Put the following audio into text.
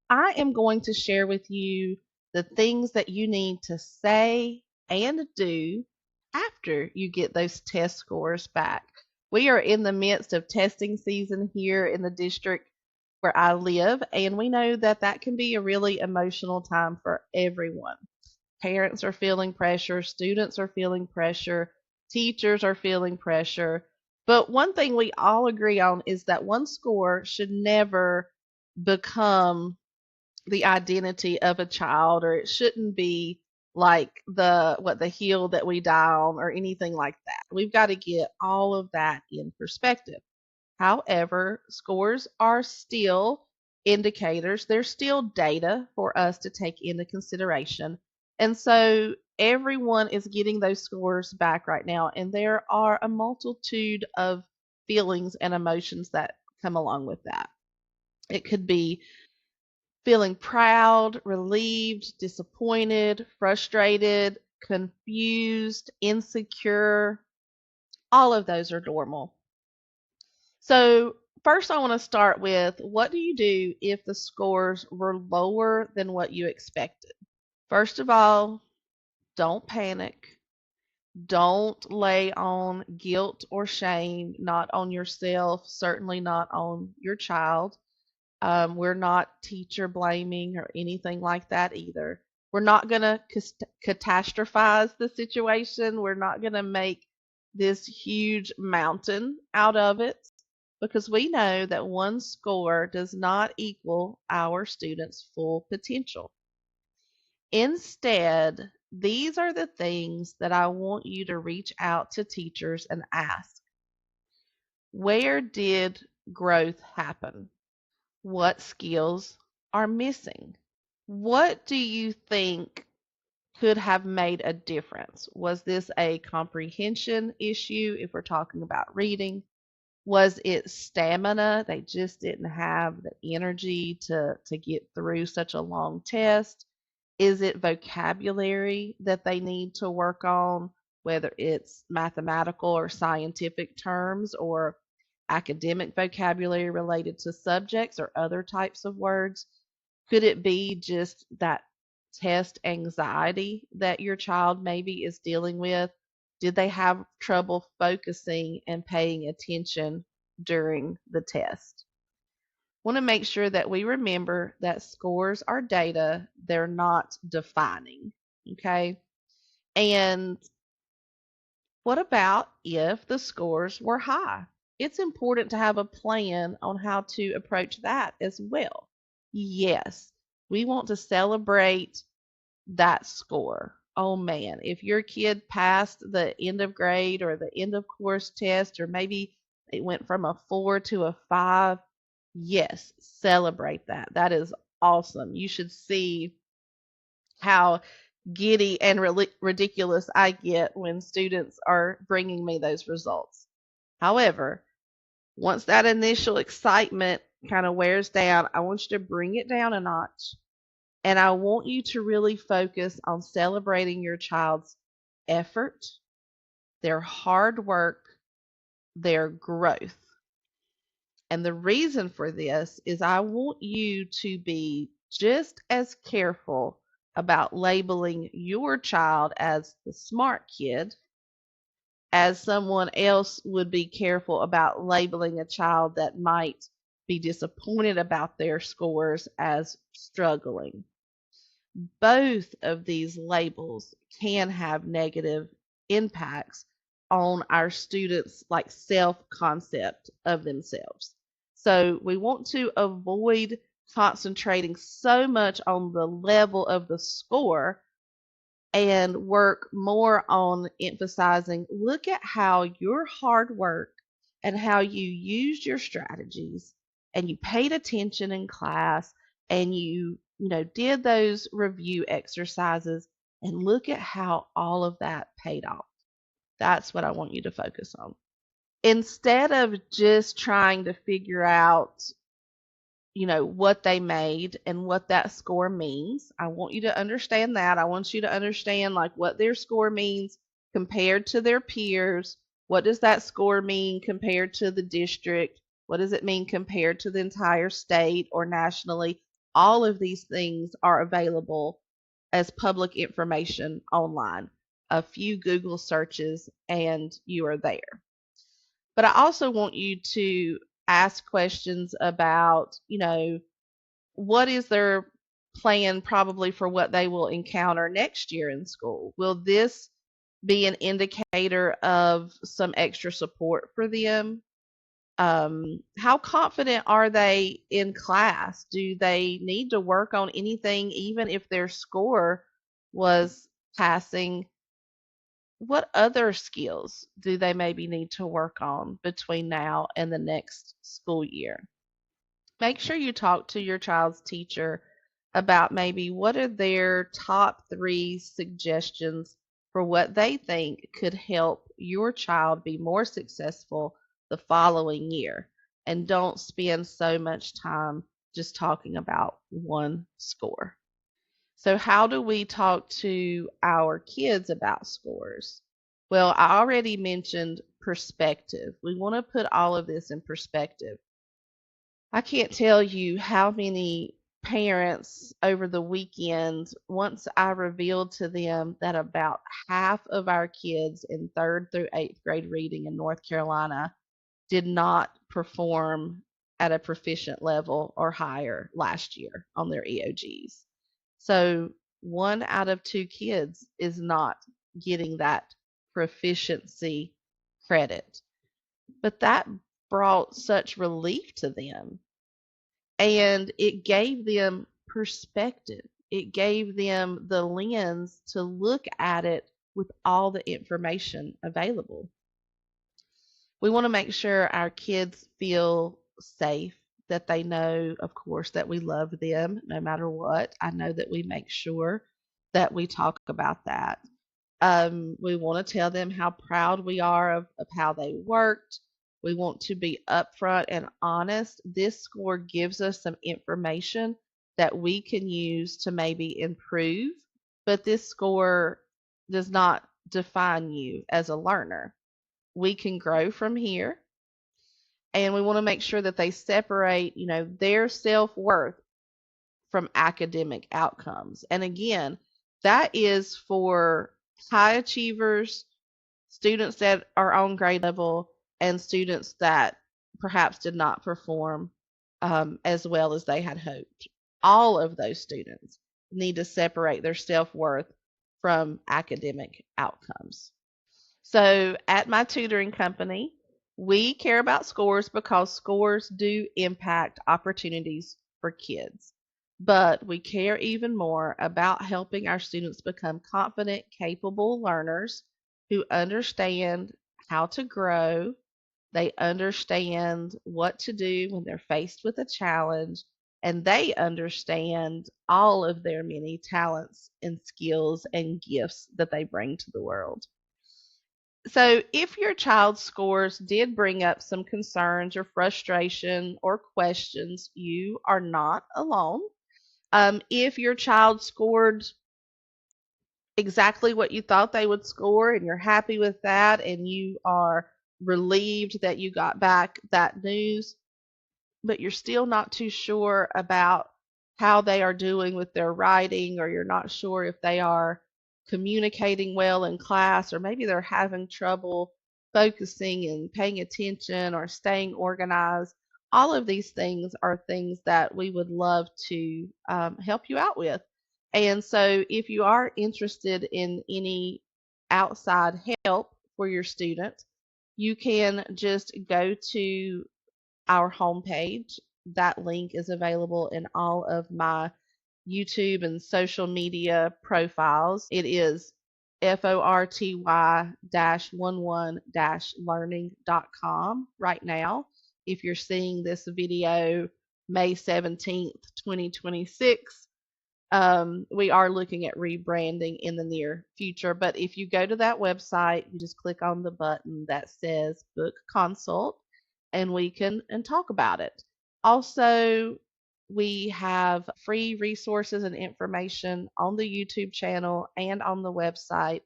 I am going to share with you the things that you need to say and do after you get those test scores back. We are in the midst of testing season here in the district where I live, and we know that that can be a really emotional time for everyone. Parents are feeling pressure, students are feeling pressure, teachers are feeling pressure. But one thing we all agree on is that one score should never become the identity of a child, or it shouldn't be like the hill that we die on or anything like that. We've got to get all of that in perspective. However, scores are still indicators, they're still data for us to take into consideration. And so everyone is getting those scores back right now, and there are a multitude of feelings and emotions that come along with that. It could be feeling proud, relieved, disappointed, frustrated, confused, insecure. All of those are normal. So, first, I want to start with what do you do if the scores were lower than what you expected? First of all, don't panic. Don't lay on guilt or shame, not on yourself, certainly not on your child. We're not teacher blaming or anything like that either. We're not going to catastrophize the situation. We're not going to make this huge mountain out of it because we know that one score does not equal our students' full potential. Instead, these are the things that I want you to reach out to teachers and ask. Where did growth happen? What skills are missing? What do you think could have made a difference? Was this a comprehension issue if we're talking about reading? Was it stamina? They just didn't have the energy to get through such a long test. Is it vocabulary that they need to work on, whether it's mathematical or scientific terms or academic vocabulary related to subjects or other types of words? Could it be just that test anxiety that your child maybe is dealing with? Did they have trouble focusing and paying attention during the test? Want to make sure that we remember that scores are data, they're not defining. Okay. And what about if the scores were high? It's important to have a plan on how to approach that as well. Yes, we want to celebrate that score. Oh man, if your kid passed the end of grade or the end of course test, or maybe it went from a 4 to a 5, yes, celebrate that. That is awesome. You should see how giddy and ridiculous I get when students are bringing me those results. However, once that initial excitement kind of wears down, I want you to bring it down a notch. And I want you to really focus on celebrating your child's effort, their hard work, their growth. And the reason for this is I want you to be just as careful about labeling your child as the smart kid as someone else would be careful about labeling a child that might be disappointed about their scores as struggling. Both of these labels can have negative impacts on our students' like self-concept of themselves. So we want to avoid concentrating so much on the level of the score and work more on emphasizing look at how your hard work and how you used your strategies and you paid attention in class and you did those review exercises and look at how all of that paid off. That's what I want you to focus on. Instead of just trying to figure out what they made and what that score means. I want you to understand that. I want you to understand like what their score means compared to their peers. What does that score mean compared to the district? What does it mean compared to the entire state or nationally? All of these things are available as public information online. A few Google searches and you are there. But I also want you to ask questions about, what is their plan probably for what they will encounter next year in school? Will this be an indicator of some extra support for them? How confident are they in class? Do they need to work on anything, even if their score was passing? What other skills do they maybe need to work on between now and the next school year? Make sure you talk to your child's teacher about maybe what are their top three suggestions for what they think could help your child be more successful the following year. And don't spend so much time just talking about one score. So, how do we talk to our kids about scores? Well, I already mentioned perspective. We want to put all of this in perspective. I can't tell you how many parents over the weekend, once I revealed to them that about half of our kids in third through eighth grade reading in North Carolina did not perform at a proficient level or higher last year on their EOGs. So 1 out of 2 kids is not getting that proficiency credit. But that brought such relief to them. And it gave them perspective. It gave them the lens to look at it with all the information available. We want to make sure our kids feel safe, that they know, of course, that we love them no matter what. I know that we make sure that we talk about that. We want to tell them how proud we are of how they worked. We want to be upfront and honest. This score gives us some information that we can use to maybe improve, but this score does not define you as a learner. We can grow from here, and we want to make sure that they separate, their self-worth from academic outcomes. And again, that is for high achievers, students that are on grade level, and students that perhaps did not perform as well as they had hoped. All of those students need to separate their self-worth from academic outcomes. So at my tutoring company, we care about scores because scores do impact opportunities for kids. But we care even more about helping our students become confident, capable learners who understand how to grow. They understand what to do when they're faced with a challenge, and they understand all of their many talents and skills and gifts that they bring to the world. So, if your child's scores did bring up some concerns or frustration or questions, you are not alone. If your child scored exactly what you thought they would score and you're happy with that and you are relieved that you got back that news, but you're still not too sure about how they are doing with their writing, or you're not sure if they are communicating well in class, or maybe they're having trouble focusing and paying attention or staying organized. All of these things are things that we would love to help you out with. And so, if you are interested in any outside help for your student, you can just go to our homepage. That link is available in all of my YouTube and social media profiles. It is forty-11-learning.com right now. If you're seeing this video May 17th, 2026, we are looking at rebranding in the near future. But if you go to that website, you just click on the button that says Book Consult, and we can talk about it. Also, we have free resources and information on the YouTube channel and on the website